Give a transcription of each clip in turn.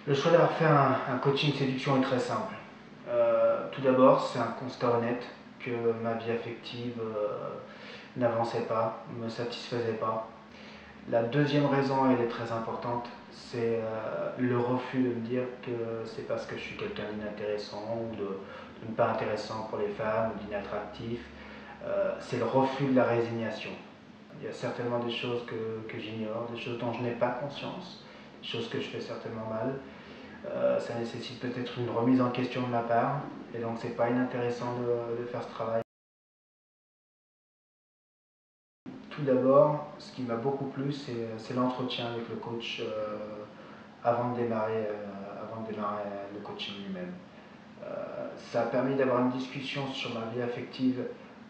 Le choix d'avoir fait un coaching séduction est très simple. Tout d'abord, c'est un constat honnête que ma vie affective n'avançait pas, ne me satisfaisait pas. La deuxième raison, elle est très importante, c'est le refus de me dire que c'est parce que je suis quelqu'un d'inintéressant ou de pas intéressant pour les femmes ou d'inattractif. C'est le refus de la résignation. Il y a certainement des choses que j'ignore, des choses dont je n'ai pas conscience, des choses que je fais certainement mal. Ça nécessite peut-être une remise en question de ma part, et donc c'est pas inintéressant de faire ce travail. Tout d'abord, ce qui m'a beaucoup plu, c'est l'entretien avec le coach avant de démarrer le coaching lui-même. Ça a permis d'avoir une discussion sur ma vie affective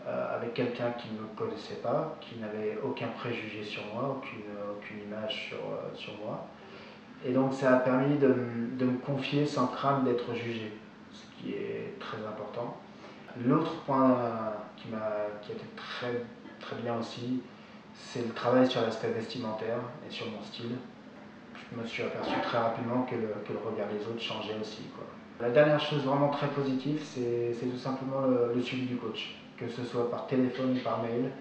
avec quelqu'un qui ne me connaissait pas, qui n'avait aucun préjugé sur moi, aucune image sur moi. Et donc ça a permis de me confier sans crainte d'être jugé, ce qui est très important. L'autre point qui a été très bien aussi, c'est le travail sur l'aspect vestimentaire et sur mon style. Je me suis aperçu très rapidement que le regard des autres changeait aussi, quoi. La dernière chose vraiment très positive, c'est tout simplement le suivi du coach. Que ce soit par téléphone ou par mail,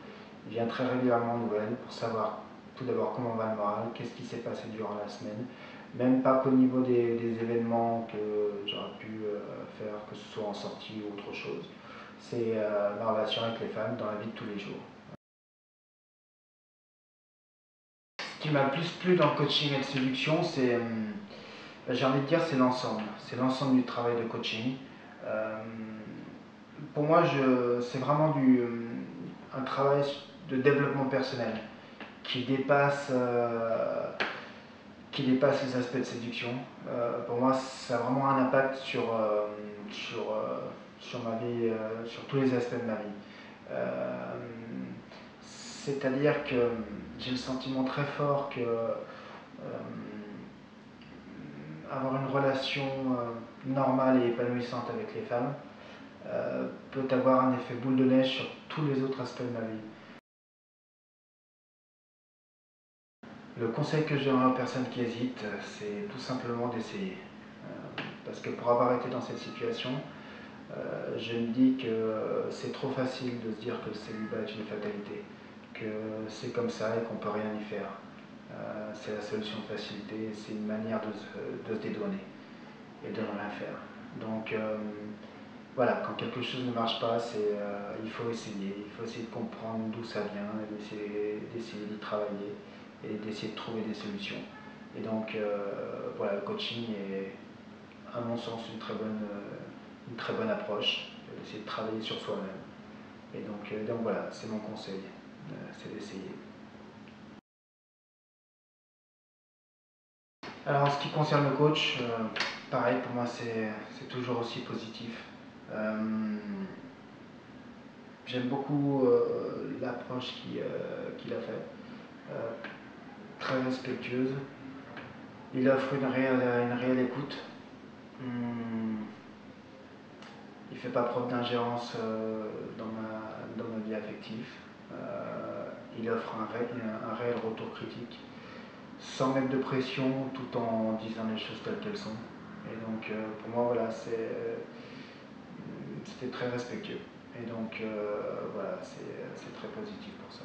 il vient très régulièrement aux nouvelles pour savoir tout d'abord comment va le moral, qu'est-ce qui s'est passé durant la semaine, même pas qu'au niveau des événements que j'aurais pu faire, que ce soit en sortie ou autre chose. C'est ma relation avec les femmes dans la vie de tous les jours. Ce qui m'a le plus plu dans le coaching et la séduction, j'ai envie de dire, c'est l'ensemble. C'est l'ensemble du travail de coaching. Euh, pour moi, c'est vraiment un travail de développement personnel qui dépasse, les aspects de séduction. Pour moi, ça a vraiment un impact sur ma vie, sur tous les aspects de ma vie. C'est-à-dire que j'ai le sentiment très fort que avoir une relation normale et épanouissante avec les femmes peut avoir un effet boule de neige sur tous les autres aspects de ma vie. Le conseil que je donnerais aux personnes qui hésitent, c'est tout simplement d'essayer. Parce que pour avoir été dans cette situation, je me dis que c'est trop facile de se dire que le célibat est une fatalité, que c'est comme ça et qu'on ne peut rien y faire. C'est la solution de facilité, c'est une manière de se dédouaner et de ne rien faire. Donc voilà, quand quelque chose ne marche pas, il faut essayer de comprendre d'où ça vient, d'essayer d'y travailler et d'essayer de trouver des solutions. Et donc voilà, le coaching est à mon sens une très bonne approche, d'essayer de travailler sur soi-même. Et donc voilà, c'est mon conseil, c'est d'essayer. Alors en ce qui concerne le coach, pareil pour moi c'est toujours aussi positif. Euh, J'aime beaucoup l'approche qu'il a faite, très respectueuse. Il offre une réelle écoute. Il ne fait pas preuve d'ingérence dans ma vie affective. Il offre un réel retour critique, sans mettre de pression, tout en disant les choses telles qu'elles sont. Et donc pour moi, voilà, c'était très respectueux. Et donc voilà, c'est très positif pour ça.